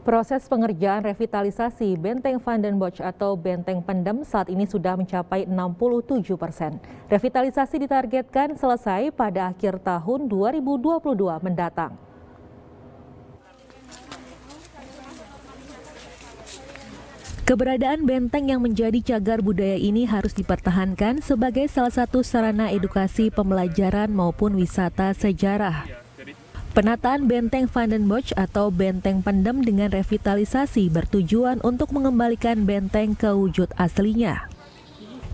Proses pengerjaan revitalisasi Benteng Van den Bosch atau Benteng Pendem saat ini sudah mencapai 67%. Revitalisasi ditargetkan selesai pada akhir tahun 2022 mendatang. Keberadaan benteng yang menjadi cagar budaya ini harus dipertahankan sebagai salah satu sarana edukasi pembelajaran maupun wisata sejarah. Penataan Benteng Van den Bosch atau Benteng Pendem dengan revitalisasi bertujuan untuk mengembalikan benteng ke wujud aslinya.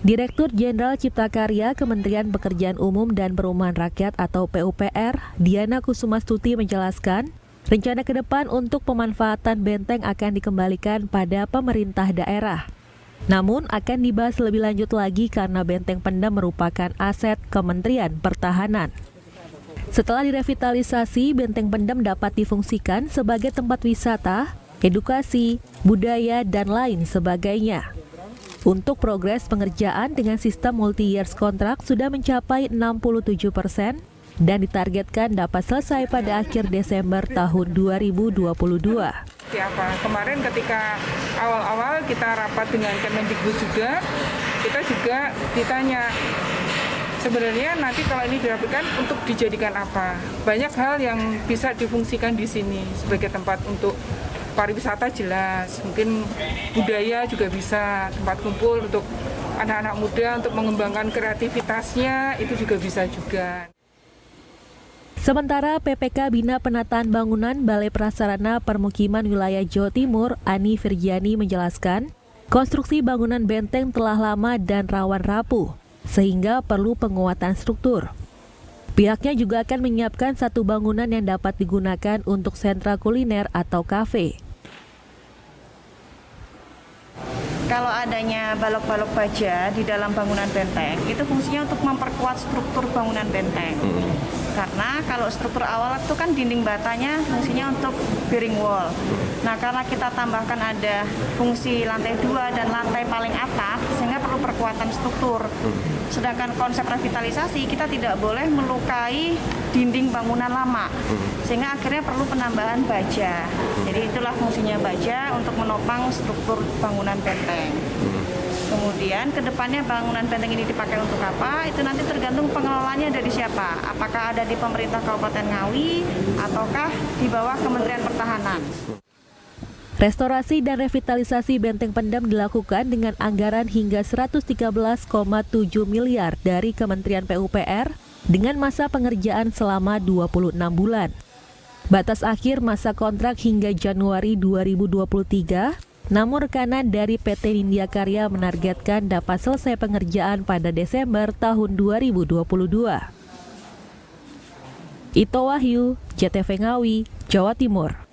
Direktur Jenderal Cipta Karya Kementerian Pekerjaan Umum dan Perumahan Rakyat atau PUPR, Diana Kusumastuti menjelaskan, rencana ke depan untuk pemanfaatan benteng akan dikembalikan pada pemerintah daerah. Namun akan dibahas lebih lanjut lagi karena Benteng Pendem merupakan aset Kementerian Pertahanan. Setelah direvitalisasi, Benteng Pendem dapat difungsikan sebagai tempat wisata, edukasi, budaya, dan lain sebagainya. Untuk progres pengerjaan dengan sistem multi-years kontrak sudah mencapai 67% dan ditargetkan dapat selesai pada akhir Desember tahun 2022. Kemarin ketika awal-awal kita rapat dengan Kemendikbud juga, kita juga ditanya, sebenarnya nanti kalau ini dirapikan untuk dijadikan apa? Banyak hal yang bisa difungsikan di sini sebagai tempat untuk pariwisata jelas, mungkin budaya juga bisa, tempat kumpul untuk anak-anak muda untuk mengembangkan kreativitasnya itu juga bisa juga. Sementara PPK Bina Penataan Bangunan Balai Prasarana Permukiman Wilayah Jawa Timur, Ani Firjiani menjelaskan, konstruksi bangunan benteng telah lama dan rawan rapuh, sehingga perlu penguatan struktur. Pihaknya juga akan menyiapkan satu bangunan yang dapat digunakan untuk sentra kuliner atau kafe. Kalau adanya balok-balok baja di dalam bangunan benteng, itu fungsinya untuk memperkuat struktur bangunan benteng. Karena kalau struktur awal itu kan dinding batanya fungsinya untuk bearing wall. Nah, karena kita tambahkan ada fungsi lantai 2 dan lantai paling atap, sehingga perlu perkuatan struktur. Sedangkan konsep revitalisasi kita tidak boleh melukai dinding bangunan lama, sehingga akhirnya perlu penambahan baja. Jadi itulah fungsinya baja untuk menopang struktur bangunan benteng. Kemudian kedepannya bangunan benteng ini dipakai untuk apa? Itu nanti tergantung pengelolanya dari siapa. Apakah ada di pemerintah Kabupaten Ngawi ataukah di bawah Kementerian Pertahanan. Restorasi dan revitalisasi Benteng Pendem dilakukan dengan anggaran hingga 113,7 miliar dari Kementerian PUPR dengan masa pengerjaan selama 26 bulan. Batas akhir masa kontrak hingga Januari 2023. Namun rekanan dari PT Nindya Karya menargetkan dapat selesai pengerjaan pada Desember tahun 2022. Ito Wahyu, JTV Ngawi, Jawa Timur.